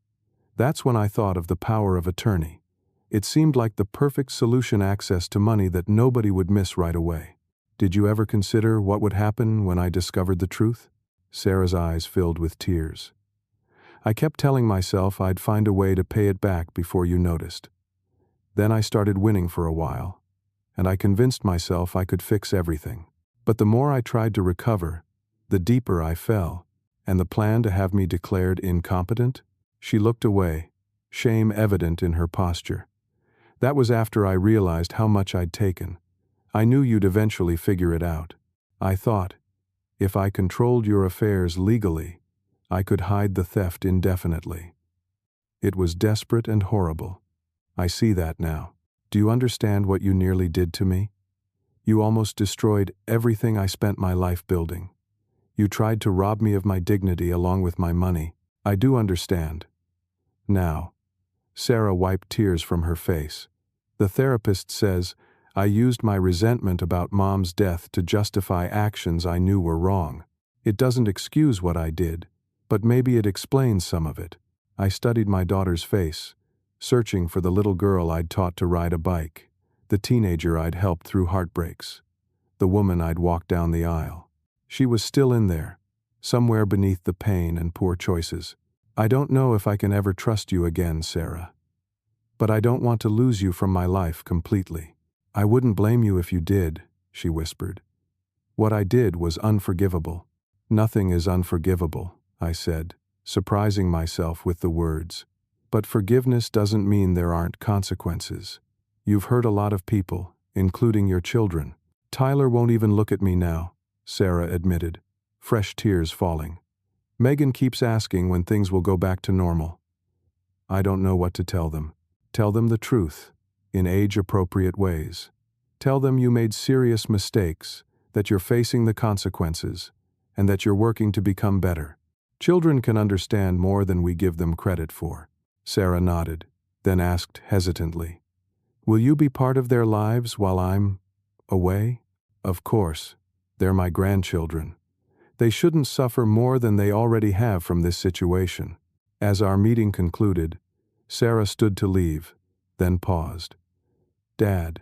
That's when I thought of the power of attorney. It seemed like the perfect solution, access to money that nobody would miss right away. Did you ever consider what would happen when I discovered the truth?" Sarah's eyes filled with tears. "I kept telling myself I'd find a way to pay it back before you noticed. Then I started winning for a while, and I convinced myself I could fix everything. But the more I tried to recover, the deeper I fell, and the plan to have me declared incompetent?" She looked away, shame evident in her posture. That was after I realized how much I'd taken. I knew you'd eventually figure it out. I thought, if I controlled your affairs legally, I could hide the theft indefinitely. It was desperate and horrible. I see that now. Do you understand what you nearly did to me? You almost destroyed everything I spent my life building. You tried to rob me of my dignity along with my money. I do understand. Now. Sarah wiped tears from her face. The therapist says, I used my resentment about Mom's death to justify actions I knew were wrong. It doesn't excuse what I did, but maybe it explains some of it. I studied my daughter's face, searching for the little girl I'd taught to ride a bike, the teenager I'd helped through heartbreaks, the woman I'd walked down the aisle. She was still in there, somewhere beneath the pain and poor choices. I don't know if I can ever trust you again, Sarah. But I don't want to lose you from my life completely. I wouldn't blame you if you did, she whispered. What I did was unforgivable. Nothing is unforgivable, I said, surprising myself with the words. But forgiveness doesn't mean there aren't consequences. You've hurt a lot of people, including your children. Tyler won't even look at me now, Sarah admitted, fresh tears falling. Megan keeps asking when things will go back to normal. I don't know what to tell them. Tell them the truth, in age-appropriate ways. Tell them you made serious mistakes, that you're facing the consequences, and that you're working to become better. Children can understand more than we give them credit for. Sarah nodded, then asked hesitantly, Will you be part of their lives while I'm away? Of course. They're my grandchildren. They shouldn't suffer more than they already have from this situation. As our meeting concluded, Sarah stood to leave, then paused. Dad,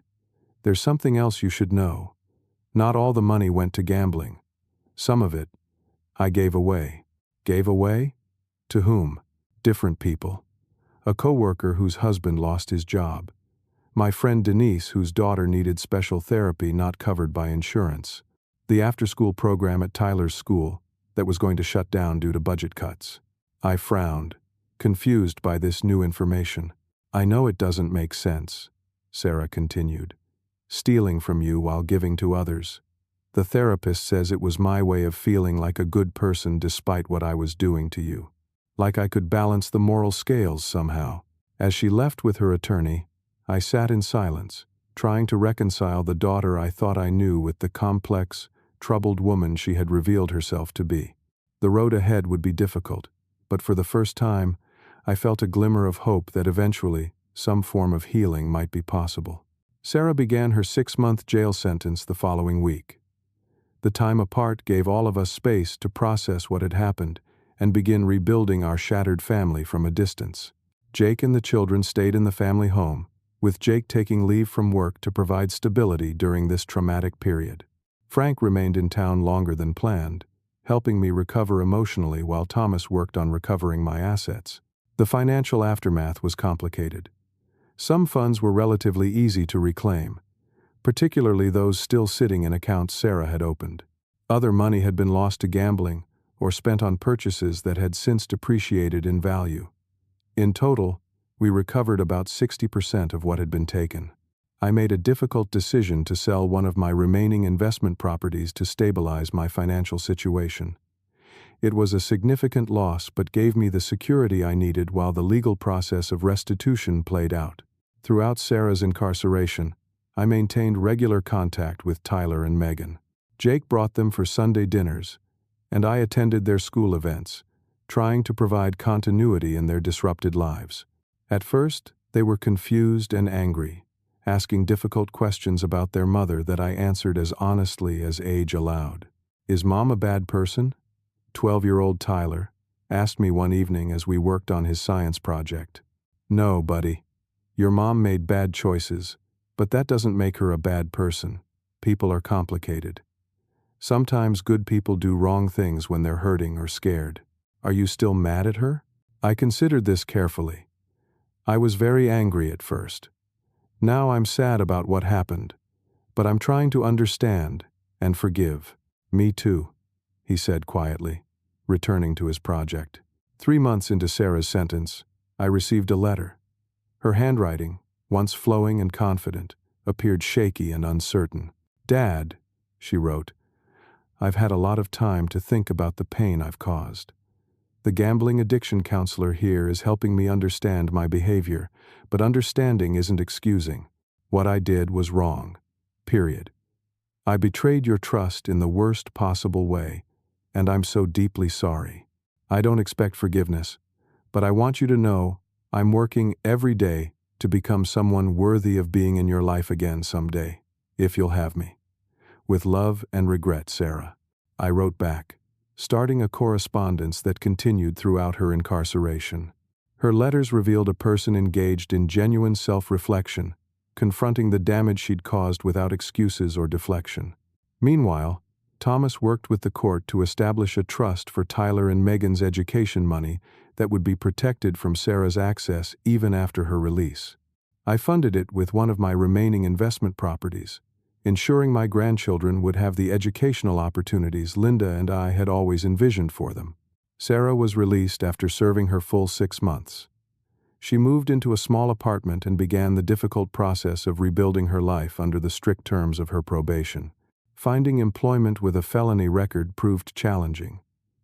there's something else you should know. Not all the money went to gambling. Some of it, I gave away. Gave away? To whom? Different people. A coworker whose husband lost his job. My friend Denise, whose daughter needed special therapy not covered by insurance. The after-school program at Tyler's school that was going to shut down due to budget cuts. I frowned, confused by this new information. I know it doesn't make sense, Sarah continued. Stealing from you while giving to others. The therapist says it was my way of feeling like a good person despite what I was doing to you. Like I could balance the moral scales somehow. As she left with her attorney, I sat in silence, trying to reconcile the daughter I thought I knew with the complex, troubled woman she had revealed herself to be. The road ahead would be difficult, but for the first time, I felt a glimmer of hope that eventually, some form of healing might be possible. Sarah began her 6-month jail sentence the following week. The time apart gave all of us space to process what had happened and begin rebuilding our shattered family from a distance. Jake and the children stayed in the family home, with Jake taking leave from work to provide stability during this traumatic period. Frank remained in town longer than planned, helping me recover emotionally while Thomas worked on recovering my assets. The financial aftermath was complicated. Some funds were relatively easy to reclaim, particularly those still sitting in accounts Sarah had opened. Other money had been lost to gambling or spent on purchases that had since depreciated in value. In total, we recovered about 60% of what had been taken. I made a difficult decision to sell one of my remaining investment properties to stabilize my financial situation. It was a significant loss but gave me the security I needed while the legal process of restitution played out. Throughout Sarah's incarceration, I maintained regular contact with Tyler and Megan. Jake brought them for Sunday dinners, and I attended their school events, trying to provide continuity in their disrupted lives. At first, they were confused and angry, asking difficult questions about their mother that I answered as honestly as age allowed. Is Mom a bad person? 12-year-old Tyler asked me one evening as we worked on his science project. No, buddy. Your mom made bad choices, but that doesn't make her a bad person. People are complicated. Sometimes good people do wrong things when they're hurting or scared. Are you still mad at her? I considered this carefully. I was very angry at first. Now I'm sad about what happened, but I'm trying to understand and forgive. Me too, he said quietly, returning to his project. 3 months into Sarah's sentence, I received a letter. Her handwriting, once flowing and confident, appeared shaky and uncertain. "Dad," she wrote, "I've had a lot of time to think about the pain I've caused. The gambling addiction counselor here is helping me understand my behavior, but understanding isn't excusing. What I did was wrong. Period. I betrayed your trust in the worst possible way, and I'm so deeply sorry. I don't expect forgiveness, but I want you to know I'm working every day to become someone worthy of being in your life again someday, if you'll have me. With love and regret, Sarah." I wrote back, starting a correspondence that continued throughout her incarceration. Her letters revealed a person engaged in genuine self-reflection, confronting the damage she'd caused without excuses or deflection. Meanwhile, Thomas worked with the court to establish a trust for Tyler and Megan's education money that would be protected from Sarah's access even after her release. I funded it with one of my remaining investment properties, ensuring my grandchildren would have the educational opportunities Linda and I had always envisioned for them. Sarah was released after serving her full 6 months. She moved into a small apartment and began the difficult process of rebuilding her life under the strict terms of her probation. Finding employment with a felony record proved challenging,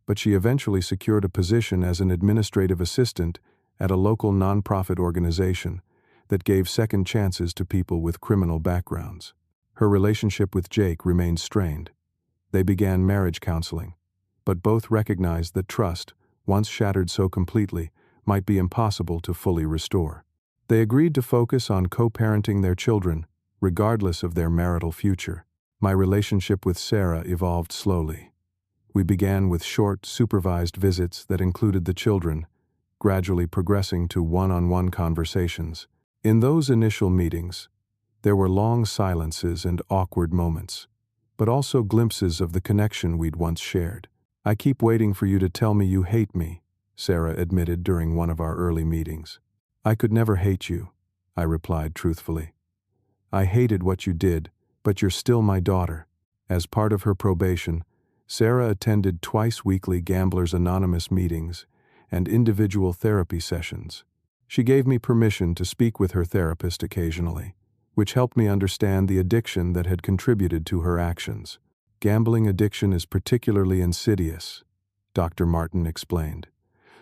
but she eventually secured a position as an administrative assistant at a local nonprofit organization that gave second chances to people with criminal backgrounds. Her relationship with Jake remained strained. They began marriage counseling, but both recognized that trust, once shattered so completely, might be impossible to fully restore. They agreed to focus on co-parenting their children, regardless of their marital future. My relationship with Sarah evolved slowly. We began with short, supervised visits that included the children, gradually progressing to one-on-one conversations. In those initial meetings, there were long silences and awkward moments, but also glimpses of the connection we'd once shared. "I keep waiting for you to tell me you hate me," Sarah admitted during one of our early meetings. "I could never hate you," I replied truthfully. "I hated what you did, but you're still my daughter." As part of her probation, Sarah attended twice-weekly Gamblers Anonymous meetings and individual therapy sessions. She gave me permission to speak with her therapist occasionally, which helped me understand the addiction that had contributed to her actions. "Gambling addiction is particularly insidious," Dr. Martin explained.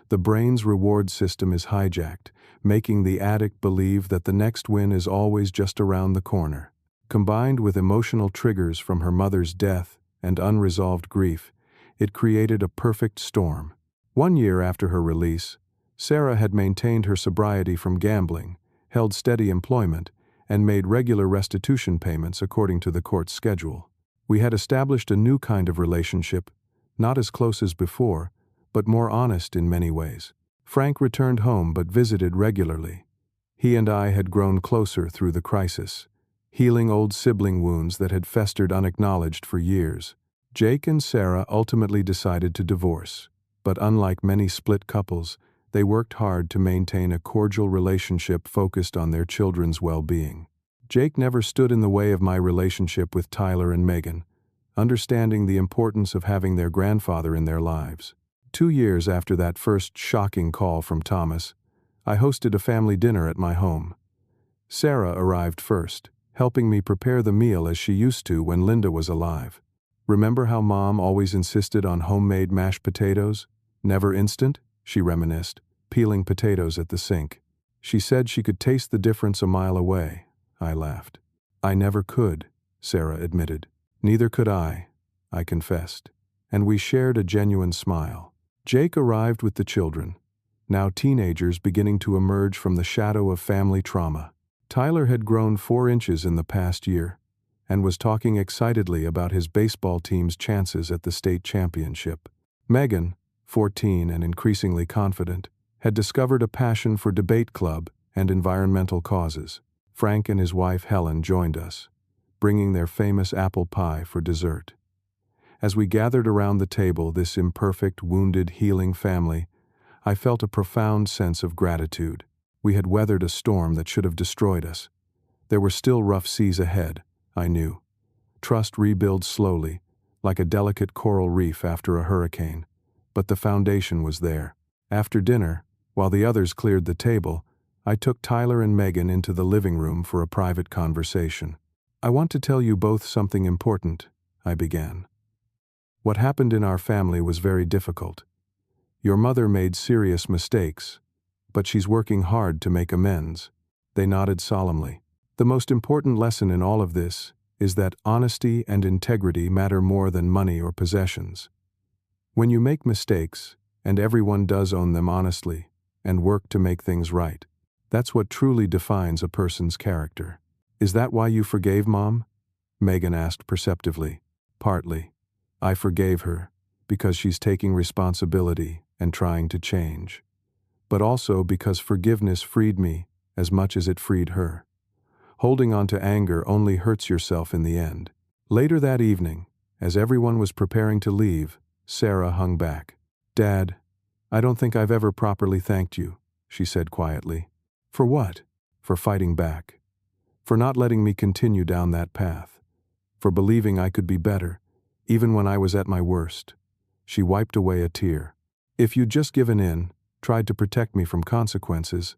"The brain's reward system is hijacked, making the addict believe that the next win is always just around the corner. Combined with emotional triggers from her mother's death and unresolved grief, it created a perfect storm." 1 year after her release, Sarah had maintained her sobriety from gambling, held steady employment, and made regular restitution payments according to the court's schedule. We had established a new kind of relationship, not as close as before, but more honest in many ways. Frank returned home but visited regularly. He and I had grown closer through the crisis, healing old sibling wounds that had festered unacknowledged for years. Jake and Sarah ultimately decided to divorce, but unlike many split couples, they worked hard to maintain a cordial relationship focused on their children's well-being. Jake never stood in the way of my relationship with Tyler and Megan, understanding the importance of having their grandfather in their lives. 2 years after that first shocking call from Thomas, I hosted a family dinner at my home. Sarah arrived first, helping me prepare the meal as she used to when Linda was alive. "Remember how Mom always insisted on homemade mashed potatoes? Never instant?" she reminisced, peeling potatoes at the sink. "She said she could taste the difference a mile away," I laughed. "I never could," Sarah admitted. "Neither could I confessed, and we shared a genuine smile. Jake arrived with the children, now teenagers beginning to emerge from the shadow of family trauma. Tyler had grown 4 inches in the past year and was talking excitedly about his baseball team's chances at the state championship. Megan, 14 and increasingly confident, had discovered a passion for debate club and environmental causes. Frank and his wife Helen joined us, bringing their famous apple pie for dessert. As we gathered around the table, this imperfect, wounded, healing family, I felt a profound sense of gratitude. We had weathered a storm that should have destroyed us. There were still rough seas ahead, I knew. Trust rebuilds slowly, like a delicate coral reef after a hurricane, but the foundation was there. After dinner, While the others cleared the table, I took Tyler and Megan into the living room for a private conversation. "I want to tell you both something important," I began. "What happened in our family was very difficult. Your mother made serious mistakes, but she's working hard to make amends." They nodded solemnly. "The most important lesson in all of this is that honesty and integrity matter more than money or possessions. When you make mistakes, and everyone does own them honestly, and work to make things right, that's what truly defines a person's character." "Is that why you forgave Mom?" Megan asked perceptively. "Partly. I forgave her because she's taking responsibility and trying to change. But also because forgiveness freed me as much as it freed her. Holding on to anger only hurts yourself in the end." Later that evening, as everyone was preparing to leave, Sarah hung back. "Dad, I don't think I've ever properly thanked you," she said quietly. "For what?" "For fighting back. For not letting me continue down that path. For believing I could be better, even when I was at my worst." She wiped away a tear. "If you'd just given in, tried to protect me from consequences,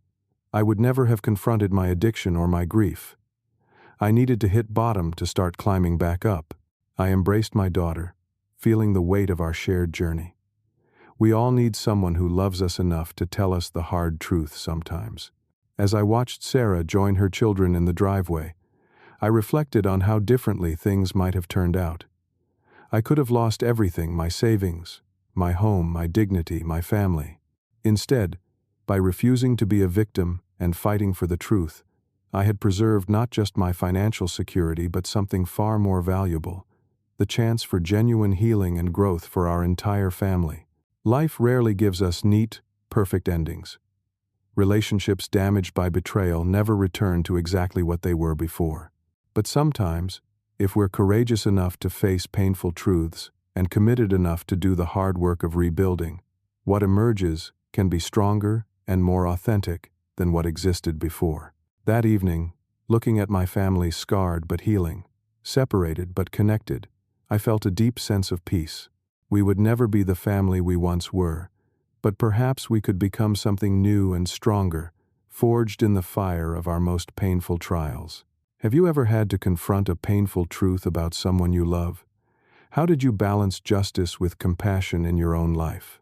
I would never have confronted my addiction or my grief. I needed to hit bottom to start climbing back up." I embraced my daughter, feeling the weight of our shared journey. We all need someone who loves us enough to tell us the hard truth sometimes. As I watched Sarah join her children in the driveway, I reflected on how differently things might have turned out. I could have lost everything: my savings, my home, my dignity, my family. Instead, by refusing to be a victim and fighting for the truth, I had preserved not just my financial security but something far more valuable: the chance for genuine healing and growth for our entire family. Life rarely gives us neat, perfect endings. Relationships damaged by betrayal never return to exactly what they were before. But sometimes, if we're courageous enough to face painful truths and committed enough to do the hard work of rebuilding, what emerges can be stronger and more authentic than what existed before. That evening, looking at my family scarred but healing, separated but connected, I felt a deep sense of peace. We would never be the family we once were, but perhaps we could become something new and stronger, forged in the fire of our most painful trials. Have you ever had to confront a painful truth about someone you love? How did you balance justice with compassion in your own life?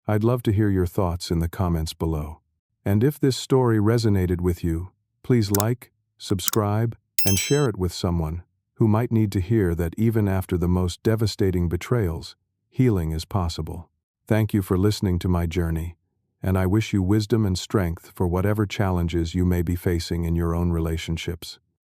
I'd love to hear your thoughts in the comments below. And if this story resonated with you, please like, subscribe, and share it with someone who might need to hear that even after the most devastating betrayals, healing is possible. Thank you for listening to my journey, and I wish you wisdom and strength for whatever challenges you may be facing in your own relationships.